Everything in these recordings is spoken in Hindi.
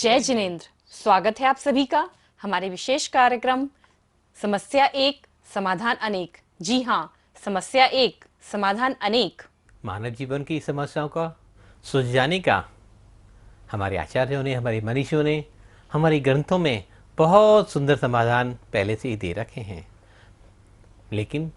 जय जिनेंद्र। स्वागत है आप सभी का हमारे विशेष कार्यक्रम समस्या एक समाधान अनेक। जी हाँ, समस्या एक समाधान अनेक। मानव जीवन की समस्याओं का सुलझाने का हमारे आचार्यों ने, हमारे मनीषियों ने हमारे ग्रंथों में बहुत सुंदर समाधान पहले से ही दे रखे हैं, लेकिन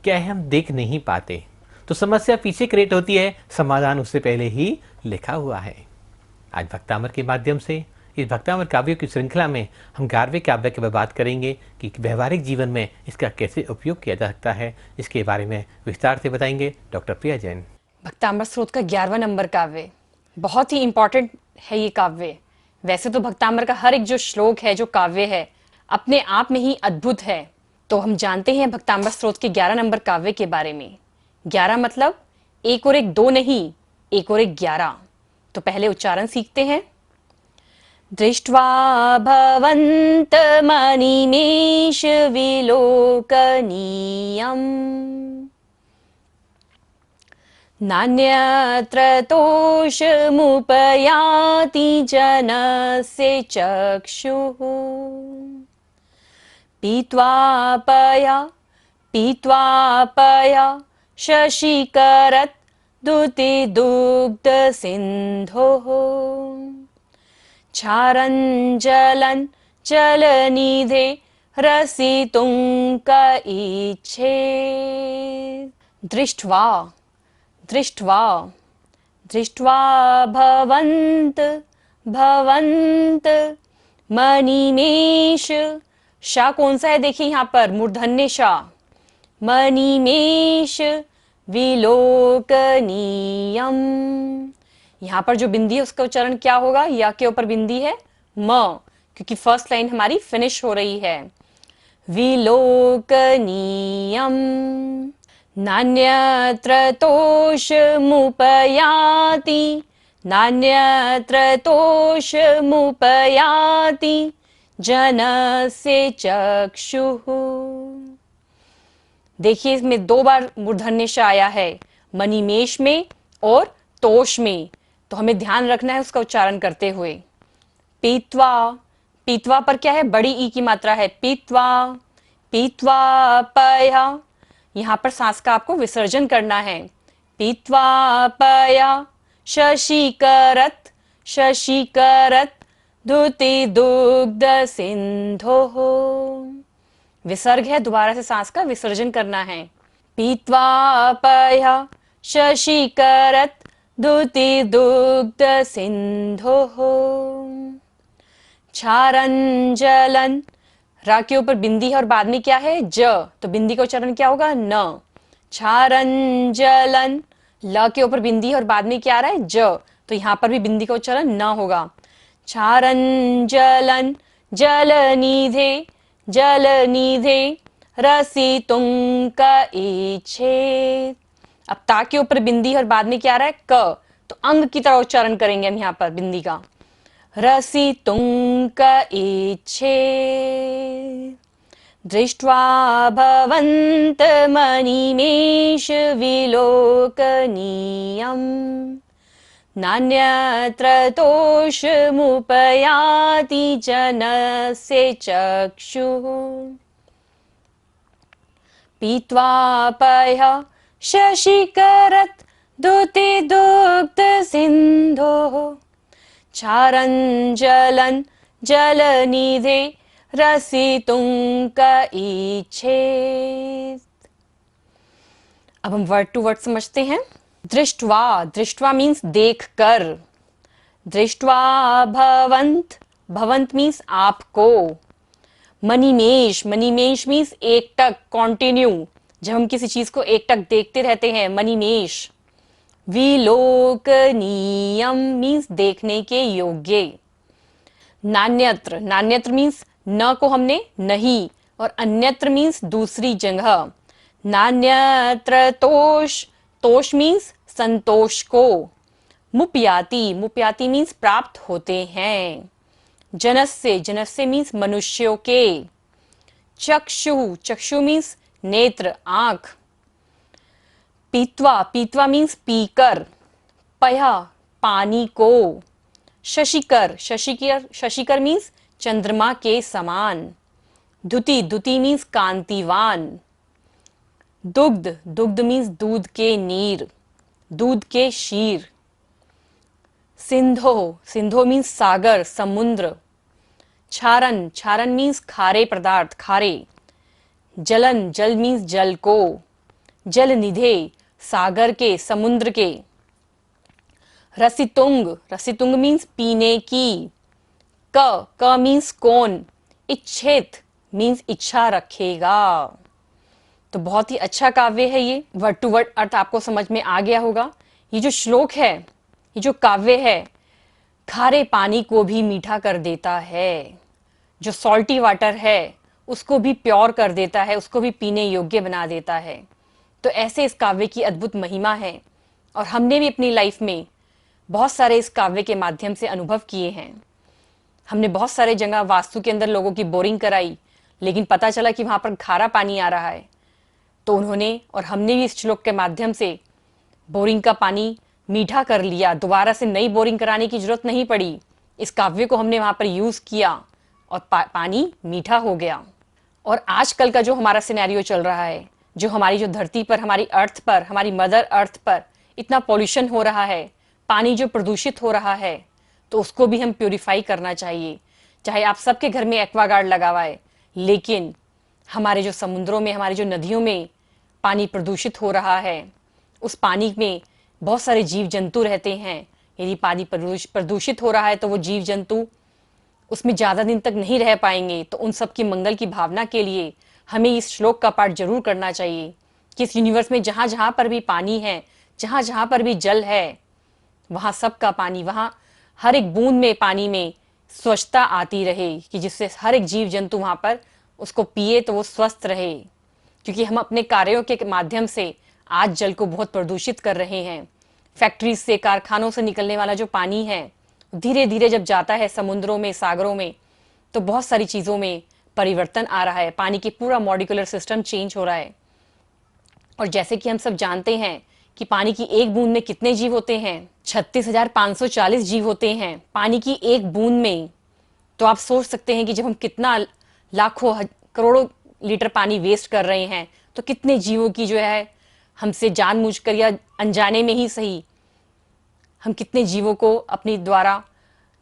क्या है हम देख नहीं पाते। तो समस्या पीछे क्रिएट होती है, समाधान उससे पहले ही लिखा हुआ है। आज भक्तामर के माध्यम से इस भक्तामर काव्यों की श्रृंखला में हम 11वें काव्य के बारे बात करेंगे कि व्यवहारिक जीवन में इसका कैसे उपयोग किया जा सकता है। इसके बारे में विस्तार से बताएंगे डॉक्टर प्रिया जैन। भक्तामर स्रोत का 11वां नंबर काव्य बहुत ही इंपॉर्टेंट है। ये काव्य वैसे तो भक्तामर का हर एक जो श्लोक है, जो काव्य है, अपने आप में ही अद्भुत है। तो हम जानते हैं भक्तामर स्रोत के 11 नंबर काव्य के बारे में। 11 मतलब एक और एक दो नहीं, एक और एक 11। तो पहले उच्चारण सीखते हैं। दृष्ट्वा भवन्तमनिमेष विलोकनीयम् नान्यत्र तोषमुपयाति जनस्य चक्षुः पीत्वापया शशिकरत् दुतिदुग्धसिन्धोः क्षारञ्जलन् जलनिधे रसितुं क इच्छेत्। दृष्ट्वा भवन्त मणिमेष। शा कौन सा है देखिए यहाँ पर, मूर्धन्य शा। मणिमेष विलोकनीयम। यहाँ पर जो बिंदी है उसका उच्चारण क्या होगा? या के ऊपर बिंदी है म, क्योंकि फर्स्ट लाइन हमारी फिनिश हो रही है। विलोकनीयम नान्यत्र तोषमुपयाति जनस्य चक्षुः। देखिए इसमें दो बार मूर्धन्य श आया है, मणिमेष में और तोष में। तो हमें ध्यान रखना है उसका उच्चारण करते हुए। पीत्वा पर क्या है? बड़ी ई की मात्रा है। पीत्वा पया, यहाँ पर सांस का आपको विसर्जन करना है। पीत्वा पया शशिकरत धुति दुग्ध सिंधोः। विसर्ग है, दोबारा से सांस का विसर्जन करना है। पीत्वा पया शशिकरत धुति दुग्ध सिंधोः। क्षारञ्जलन, रा के ऊपर बिंदी है और बाद में क्या है? ज, तो बिंदी का उच्चारण क्या होगा? न। क्षारञ्जलन, ल के ऊपर बिंदी है और बाद में क्या आ रहा है? ज, तो यहाँ पर भी बिंदी का उच्चारण न होगा। क्षारञ्जलन जलनिधे रसितुं क इच्छेत्। अब ता के ऊपर बिंदी है और बाद में क्या आ रहा है? क, तो अंग की तरह उच्चारण करेंगे हम यहाँ पर बिंदी का। रसितुं क इच्छेत्। दृष्ट्वा भवन्तमनिमेष विलोकनीयम् नान्यत्र तोषमुपयाति जनस्य चक्षुः पीत्वापयः शशिकरत् धुतिदुग्धसिन्धोः क्षारञ्जलन जलनिधे रसितुं क इच्छेत्। अब हम वर्ड टू वर्ड समझते हैं। दृष्ट्वा मीन्स देख कर। दृष्ट्वा भवंत मीन्स आपको। मणिमेष मीन्स एकटक, कॉन्टिन्यू, जब हम किसी चीज को एकटक देखते रहते हैं, मणिमेष। विलोकनीयम मीन्स देखने के योग्य। नान्यत्र मीन्स न को हमने नहीं, और अन्यत्र मीन्स दूसरी जगह। नान्यत्र तोष मीन्स संतोष को। मुपयाति मीन्स प्राप्त होते हैं। जनस्य मीन्स मनुष्यों के। चक्षु मीन्स नेत्र, आंख। पीत्वा मीन्स पीकर। पया पानी को। शशिकर, शशिकर, शशिकर मीन्स चंद्रमा के समान। द्युति, द्युति मीन्स कांतिवान। दुग्ध, दुग्ध मीन्स दूध के नीर, दूध के शीर। सिंधो, सिंधो मीन्स सागर, समुद्र। क्षारन, क्षारन मीन्स खारे पदार्थ, खारे। जलन, जल मीन्स जल को। जल निधे, सागर के, समुद्र के। रसितुंग, रसितुंग मीन्स पीने की। क मीन्स कौन। इच्छेत मीन्स इच्छा रखेगा। तो बहुत ही अच्छा काव्य है ये। वर्ड टू वर्ड अर्थ आपको समझ में आ गया होगा। ये जो श्लोक है, ये जो काव्य है, खारे पानी को भी मीठा कर देता है। जो सॉल्टी वाटर है उसको भी प्योर कर देता है, उसको भी पीने योग्य बना देता है। तो ऐसे इस काव्य की अद्भुत महिमा है और हमने भी अपनी लाइफ में बहुत सारे इस काव्य के माध्यम से अनुभव किए हैं। हमने बहुत सारे जगह वास्तु के अंदर लोगों की बोरिंग कराई, लेकिन पता चला कि वहां पर खारा पानी आ रहा है। तो उन्होंने और हमने भी इस श्लोक के माध्यम से बोरिंग का पानी मीठा कर लिया। दोबारा से नई बोरिंग कराने की जरूरत नहीं पड़ी। इस काव्य को हमने वहां पर यूज किया और पानी मीठा हो गया। और आजकल का जो हमारा सिनेरियो चल रहा है, जो हमारी जो धरती पर, हमारी अर्थ पर, हमारी मदर अर्थ पर इतना पॉल्यूशन हो रहा है, पानी जो प्रदूषित हो रहा है, तो उसको भी हम प्यूरिफाई करना चाहिए। चाहे आप सबके घर में एक्वागार्ड लगा हुआ है, लेकिन हमारे जो समुद्रों में, हमारी जो नदियों में पानी प्रदूषित हो रहा है, उस पानी में बहुत सारे जीव जंतु रहते हैं। यदि पानी प्रदूषित हो रहा है तो वो जीव जंतु उसमें ज़्यादा दिन तक नहीं रह पाएंगे। तो उन सब की मंगल की भावना के लिए हमें इस श्लोक का पाठ जरूर करना चाहिए कि इस यूनिवर्स में जहाँ जहाँ पर भी पानी है, जहाँ जहाँ पर भी जल है, वहाँ सबका पानी, वहाँ हर एक बूंद में पानी में स्वच्छता आती रहे, कि जिससे हर एक जीव जंतु वहाँ पर उसको पिए तो वो स्वस्थ रहे। क्योंकि हम अपने कार्यों के माध्यम से आज जल को बहुत प्रदूषित कर रहे हैं। फैक्ट्रीज से, कारखानों से निकलने वाला जो पानी है, धीरे धीरे जब जाता है समुद्रों में, सागरों में, तो बहुत सारी चीज़ों में परिवर्तन आ रहा है। पानी की पूरा मॉलिक्यूलर सिस्टम चेंज हो रहा है। और जैसे कि हम सब जानते हैं कि पानी की एक बूंद में कितने जीव होते हैं, 36,540 जीव होते हैं पानी की एक बूंद में। तो आप सोच सकते हैं कि जब हम कितना लाखों करोड़ों लीटर पानी वेस्ट कर रहे हैं, तो कितने जीवों की जो है हमसे जानबूझकर या अनजाने में ही सही, हम कितने जीवों को अपनी द्वारा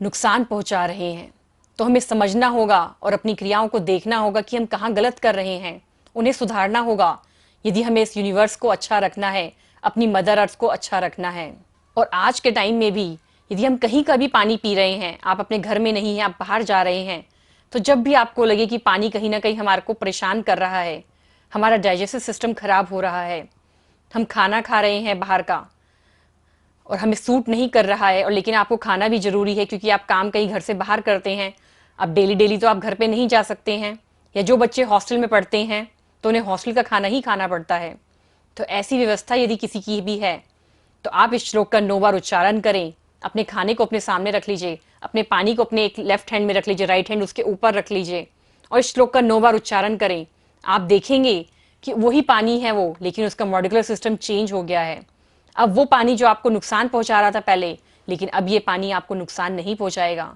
नुकसान पहुंचा रहे हैं। तो हमें समझना होगा और अपनी क्रियाओं को देखना होगा कि हम कहाँ गलत कर रहे हैं, उन्हें सुधारना होगा। यदि हमें इस यूनिवर्स को अच्छा रखना है, अपनी मदर अर्थ को अच्छा रखना है। और आज के टाइम में भी यदि हम कहीं का भी पानी पी रहे हैं, आप अपने घर में नहीं हैं, आप बाहर जा रहे हैं, तो जब भी आपको लगे कि पानी कहीं ना कहीं हमारे को परेशान कर रहा है, हमारा डाइजेस्टिव सिस्टम खराब हो रहा है, हम खाना खा रहे हैं बाहर का और हमें सूट नहीं कर रहा है, और लेकिन आपको खाना भी ज़रूरी है क्योंकि आप काम कहीं घर से बाहर करते हैं, अब डेली डेली तो आप घर पे नहीं जा सकते हैं, या जो बच्चे हॉस्टल में पढ़ते हैं तो उन्हें हॉस्टल का खाना ही खाना पड़ता है। तो ऐसी व्यवस्था यदि किसी की भी है, तो आप इस श्लोक का 9 बार उच्चारण करें। अपने खाने को अपने सामने रख लीजिए, अपने पानी को अपने एक लेफ्ट हैंड में रख लीजिए, राइट हैंड उसके ऊपर रख लीजिए, और इस श्लोक का 9 बार उच्चारण करें। आप देखेंगे कि वही पानी है वो, लेकिन उसका मॉलिक्यूलर सिस्टम चेंज हो गया है। अब वो पानी जो आपको नुकसान पहुंचा रहा था पहले, लेकिन अब ये पानी आपको नुकसान नहीं पहुंचाएगा,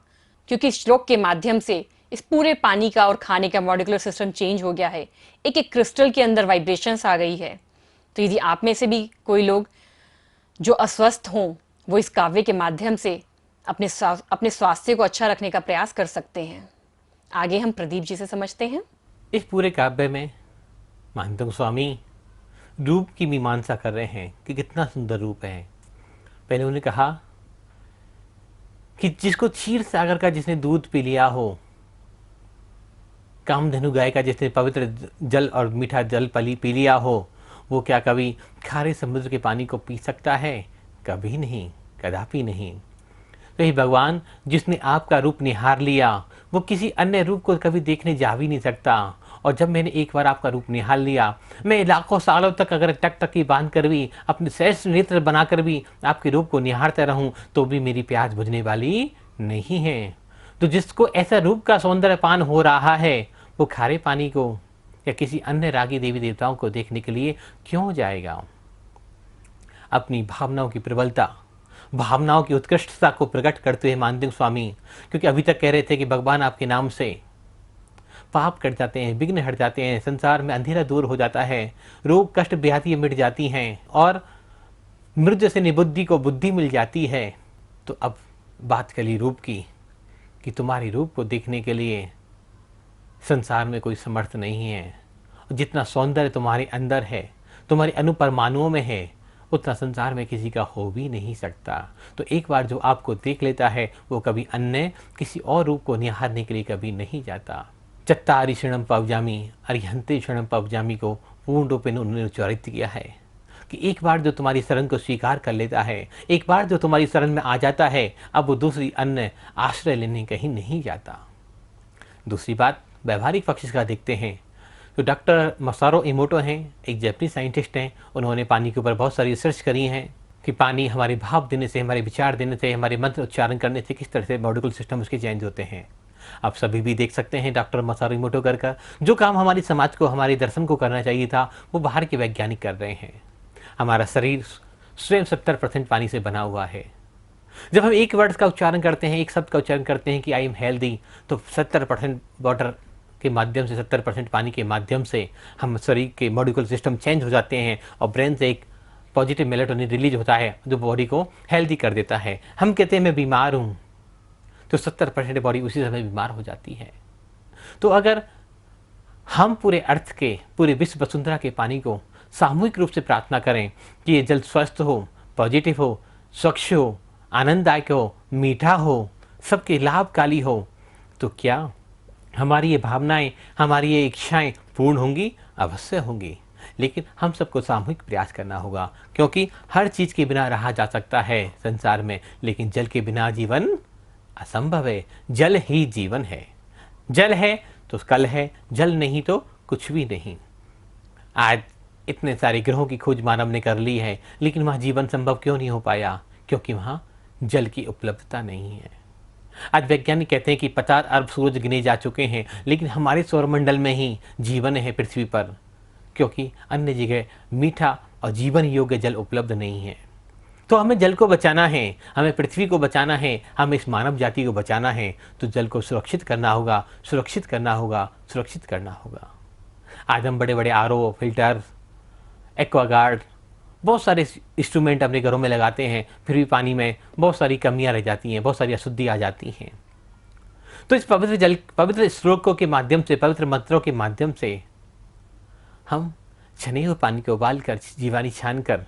क्योंकि इस श्लोक के माध्यम से इस पूरे पानी का और खाने का मॉलिक्यूलर सिस्टम चेंज हो गया है। एक एक क्रिस्टल के अंदर वाइब्रेशंस आ गई है। तो यदि आप में से भी कोई लोग जो अस्वस्थ हों, वो इस काव्य के माध्यम से अपने स्वास्थ्य को अच्छा रखने का प्रयास कर सकते हैं। आगे हम प्रदीप जी से समझते हैं। इस पूरे काव्य में महानतम स्वामी रूप की मीमांसा कर रहे हैं कि कितना सुंदर रूप है। पहले उन्होंने कहा कि जिसको क्षीर सागर का जिसने दूध पी लिया हो, कामधेनु गाय का जिसने पवित्र जल और मीठा जल पी लिया हो, वो क्या कभी खारे समुद्र के पानी को पी सकता है? कभी नहीं, कदापि नहीं। तो ये भगवान जिसने आपका रूप निहार लिया, वो किसी अन्य रूप को कभी देखने जा भी नहीं सकता। और जब मैंने एक बार आपका रूप निहार लिया, मैं लाखों सालों तक अगर टकटकी बांध कर भी, अपने सहस्र नेत्र बनाकर भी आपके रूप को निहारता रहूं, तो भी मेरी प्यास बुझने वाली नहीं है। तो जिसको ऐसा रूप का सौंदर्य पान हो रहा है, वो खारे पानी को या किसी अन्य रागी देवी देवताओं को देखने के लिए क्यों जाएगा? अपनी भावनाओं की प्रबलता, भावनाओं की उत्कृष्टता को प्रकट करते हुए मानते हैं स्वामी, क्योंकि अभी तक कह रहे थे कि भगवान आपके नाम से पाप कट जाते हैं, विघ्न हट जाते हैं, संसार में अंधेरा दूर हो जाता है, रोग कष्ट व्याधि मिट जाती हैं और मृत्यु से निबुद्धि को बुद्धि मिल जाती है। तो अब बात कली रूप की, कि तुम्हारी रूप को देखने के लिए संसार में कोई समर्थ नहीं है। जितना सौंदर्य तुम्हारे अंदर है, तुम्हारे अणुपरमाणुओं में है, उतना संसार में किसी का हो भी नहीं सकता। तो एक बार जो आपको देख लेता है वो कभी अन्य किसी और रूप को निहारने के लिए कभी नहीं जाता। चत्तारि क्षणम पवजामी अरिहंते क्षणम पवजामी को पूर्ण रूप में उन्होंने उच्चारित किया है कि एक बार जो तुम्हारी शरण को स्वीकार कर लेता है, एक बार जो तुम्हारी शरण में आ जाता है, अब वो दूसरी अन्य आश्रय लेने कहीं नहीं जाता। दूसरी बात व्यवहारिक पक्ष का देखते हैं तो डॉक्टर मसारो इमोटो हैं, एक जापानी साइंटिस्ट हैं। उन्होंने पानी के ऊपर बहुत सारी रिसर्च करी हैं कि पानी हमारे भाव देने से, हमारे विचार देने से, हमारे मंत्र उच्चारण करने से किस तरह से मॉलिक्यूल सिस्टम उसके चेंज होते हैं। आप सभी भी देख सकते हैं डॉक्टर मसारो इमोटो कर जो काम हमारे समाज को, हमारे दर्शन को करना चाहिए था, वो बाहर के वैज्ञानिक कर रहे हैं। हमारा शरीर स्वयं 70% पानी से बना हुआ है। जब हम एक वर्ड का उच्चारण करते हैं, एक शब्द का उच्चारण करते हैं कि आई एम हेल्दी, तो 70% वाटर के माध्यम से, 70% पानी के माध्यम से हम शरीर के मॉलिक्यूल सिस्टम चेंज हो जाते हैं और ब्रेन से एक पॉजिटिव मेलेटोनिन रिलीज होता है जो बॉडी को हेल्दी कर देता है। हम कहते हैं मैं बीमार हूँ, तो 70% बॉडी उसी समय बीमार हो जाती है। तो अगर हम पूरे अर्थ के, पूरे विश्व वसुंधरा के पानी को सामूहिक रूप से प्रार्थना करें कि ये जल स्वस्थ हो, पॉजिटिव हो, स्वच्छ हो, आनंददायक हो, मीठा हो, सबके लाभकारी हो, तो क्या हमारी ये भावनाएं, हमारी ये इच्छाएं पूर्ण होंगी? अवश्य होंगी। लेकिन हम सबको सामूहिक प्रयास करना होगा, क्योंकि हर चीज के बिना रहा जा सकता है संसार में, लेकिन जल के बिना जीवन असंभव है। जल ही जीवन है। जल है तो कल है, जल नहीं तो कुछ भी नहीं। आज इतने सारे ग्रहों की खोज मानव ने कर ली है, लेकिन वहाँ जीवन संभव क्यों नहीं हो पाया? क्योंकि वहाँ जल की उपलब्धता नहीं है। आज वैज्ञानिक कहते हैं कि 50 अरब सूरज गिने जा चुके हैं, लेकिन हमारे सौरमंडल में ही जीवन है पृथ्वी पर, क्योंकि अन्य जगह मीठा और जीवन योग्य जल उपलब्ध नहीं है। तो हमें जल को बचाना है, हमें पृथ्वी को बचाना है, हमें इस मानव जाति को बचाना है, तो जल को सुरक्षित करना होगा, सुरक्षित करना होगा, सुरक्षित करना होगा। आज हम बड़े बड़े आरओ, फिल्टर, एक्वागार्ड, बहुत सारे इंस्ट्रूमेंट अपने घरों में लगाते हैं, फिर भी पानी में बहुत सारी कमियां रह जाती हैं, बहुत सारी अशुद्धि आ जाती हैं। तो इस पवित्र जल, पवित्र श्लोकों के माध्यम से, पवित्र मंत्रों के माध्यम से हम छने हुए पानी को उबाल कर, जीवानी छान कर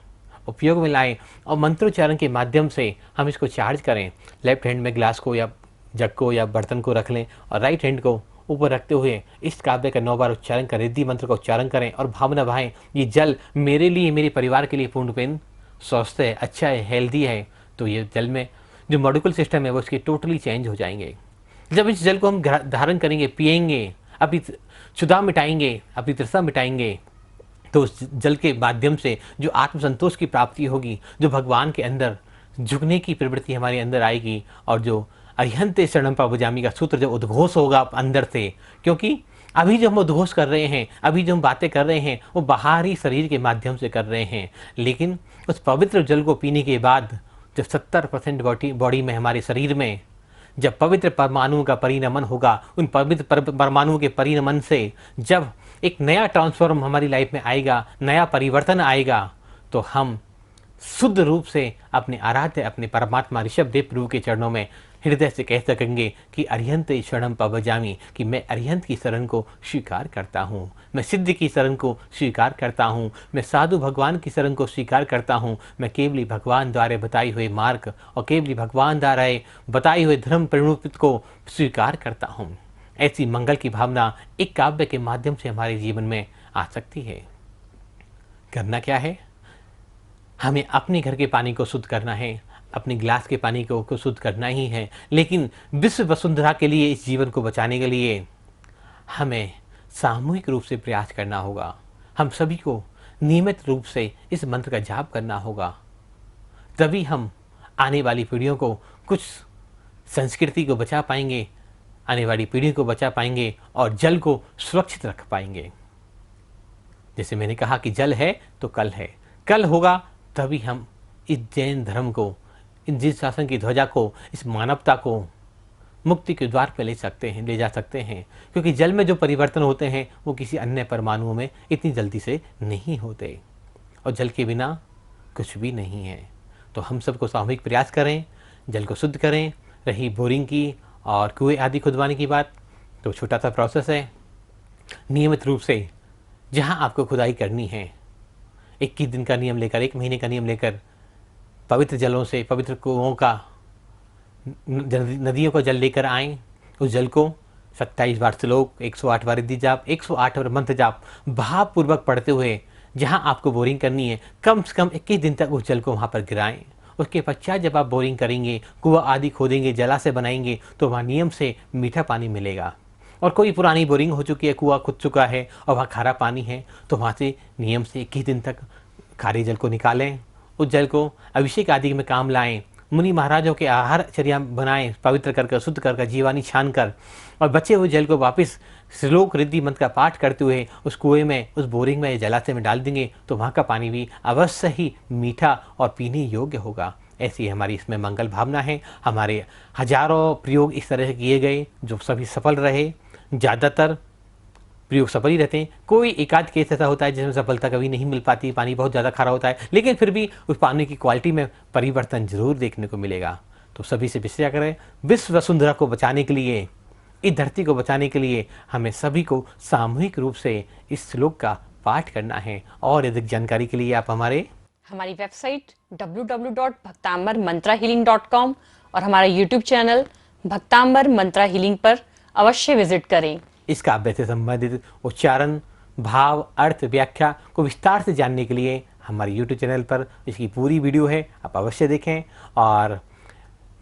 उपयोग में लाएं और मंत्रोच्चारण के माध्यम से हम इसको चार्ज करें। लेफ्ट हैंड में ग्लास को या जग को या बर्तन को रख लें और राइट हैंड को ऊपर रखते हुए इस काव्य का 9 बार उच्चारण करें, रिद्धि मंत्र का उच्चारण करें और भावना भाएं, ये जल मेरे लिए, मेरे परिवार के लिए पूर्णपेन स्वस्थ है, अच्छा है, हेल्दी है। तो ये जल में जो मॉलिक्यूल सिस्टम है वो इसके टोटली चेंज हो जाएंगे। जब इस जल को हम धारण करेंगे, पिएंगे, अपनी क्षुधा मिटाएंगे, अपनी तृष्णा मिटाएंगे, तो उस जल के माध्यम से जो आत्मसंतोष की प्राप्ति होगी, जो भगवान के अंदर झुकने की प्रवृत्ति हमारे अंदर आएगी, और जो अरिहंते शरणम पवजामी का सूत्र जब उद्घोष होगा अंदर से, क्योंकि अभी जो हम उद्घोष कर रहे हैं, अभी जो हम बातें कर रहे हैं, वो बाहरी शरीर के माध्यम से कर रहे हैं, लेकिन उस पवित्र जल को पीने के बाद जब 70% बॉडी में, हमारे शरीर में जब पवित्र परमाणुओं का परिणमन होगा, उन पवित्र परमाणुओं के परिणमन से जब एक नया ट्रांसफॉर्म हमारी लाइफ में आएगा, नया परिवर्तन आएगा, तो हम शुद्ध रूप से अपने आराध्य, अपने परमात्मा ऋषभ देव प्रभु के चरणों में हृदय से कह सकेंगे कि अरिहंत शरणम पवजामी, कि मैं अरिहंत की शरण को स्वीकार करता हूँ, मैं सिद्ध की शरण को स्वीकार करता हूँ, मैं साधु भगवान की शरण को स्वीकार करता हूँ, मैं केवली भगवान द्वारा बताई हुए मार्ग और केवली भगवान द्वारा बताए हुए धर्म परिणुपित को स्वीकार करता हूँ। ऐसी मंगल की भावना एक काव्य के माध्यम से हमारे जीवन में आ सकती है। करना क्या है? हमें अपने घर के पानी को शुद्ध करना है, अपने गिलास के पानी को शुद्ध करना ही है, लेकिन विश्व वसुंधरा के लिए, इस जीवन को बचाने के लिए हमें सामूहिक रूप से प्रयास करना होगा। हम सभी को नियमित रूप से इस मंत्र का जाप करना होगा, तभी हम आने वाली पीढ़ियों को, कुछ संस्कृति को बचा पाएंगे, आने वाली पीढ़ी को बचा पाएंगे और जल को सुरक्षित रख पाएंगे। जैसे मैंने कहा कि जल है तो कल है, कल होगा तभी हम इस जैन धर्म को, इन जिस शासन की ध्वजा को, इस मानवता को मुक्ति के द्वार पर ले जा सकते हैं, क्योंकि जल में जो परिवर्तन होते हैं वो किसी अन्य परमाणुओं में इतनी जल्दी से नहीं होते, और जल के बिना कुछ भी नहीं है। तो हम सबको सामूहिक प्रयास करें, जल को शुद्ध करें। रही बोरिंग की और कुएं आदि खुदवाने की बात, तो छोटा सा प्रोसेस है। नियमित रूप से जहां आपको खुदाई करनी है, 21 दिन का नियम लेकर, 1 महीने का नियम लेकर, पवित्र जलों से, पवित्र कुओं का, नदियों का जल लेकर आएँ। उस जल को 27 बार श्लोक, 108 बार रिद्धि जाप, 108 बार मंत्र जाप भावपूर्वक पढ़ते हुए जहां आपको बोरिंग करनी है, कम से कम 21 दिन तक उस जल को वहां पर गिराएं। उसके पश्चात जब आप बोरिंग करेंगे, कुआं आदि खोदेंगे, जलाशय बनाएंगे, तो वहाँ नियम से मीठा पानी मिलेगा। और कोई पुरानी बोरिंग हो चुकी है, कुआं खुद चुका है और वहाँ खारा पानी है, तो वहाँ से नियम से 21 दिन तक खारे जल को निकालें। उस जल को अभिषेक आदि में काम लाएं। मुनि महाराजों के आहारचर्या बनाएं, पवित्र कर शुद्ध कर जीवानी छान कर, और बचे हुए जल को वापस श्लोक रिद्धि मंत्र का पाठ करते हुए उस कुएं में, उस बोरिंग में, जलाशय में डाल देंगे, तो वहाँ का पानी भी अवश्य ही मीठा और पीने योग्य होगा। ऐसी हमारी इसमें मंगल भावना है। हमारे हजारों प्रयोग इस तरह से किए गए जो सभी सफल रहे। ज़्यादातर प्रयोग सफल ही रहते हैं। कोई एकाध केस ऐसा होता है जिसमें सफलता कभी नहीं मिल पाती, पानी बहुत ज़्यादा खारा होता है, लेकिन फिर भी उस पानी की क्वालिटी में परिवर्तन जरूर देखने को मिलेगा। तो सभी से विषय करें, विश्व वसुंधरा को बचाने के लिए, इस धरती को बचाने के लिए हमें सभी को सामूहिक रूप से इस श्लोक का पाठ करना है। और अधिक जानकारी के लिए आप हमारी वेबसाइट www.bhaktambarmantrahealing.com और हमारा यूट्यूब चैनल भक्तांबर मंत्रा हीलिंग पर अवश्य विजिट करें। इसका अभ्यास से संबंधित उच्चारण, भाव, अर्थ, व्याख्या को विस्तार से जानने के लिए हमारे यूट्यूब चैनल पर इसकी पूरी वीडियो है, आप अवश्य देखें। और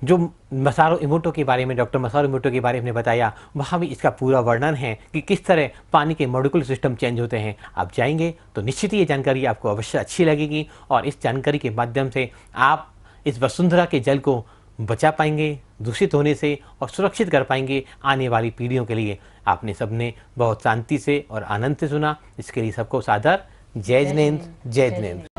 जो मसारो इमोटो के बारे में, डॉक्टर मसारो इमोटो के बारे में बताया, वहाँ भी इसका पूरा वर्णन है कि किस तरह पानी के मॉलिक्यूल सिस्टम चेंज होते हैं। आप जाएंगे तो निश्चित ही ये जानकारी आपको अवश्य अच्छी लगेगी, और इस जानकारी के माध्यम से आप इस वसुंधरा के जल को बचा पाएंगे दूषित होने से, और सुरक्षित कर पाएंगे आने वाली पीढ़ियों के लिए। आपने सबने बहुत शांति से और आनंद से सुना, इसके लिए सबको सादर जय जिनेंद्र, जय जिनेंद्र।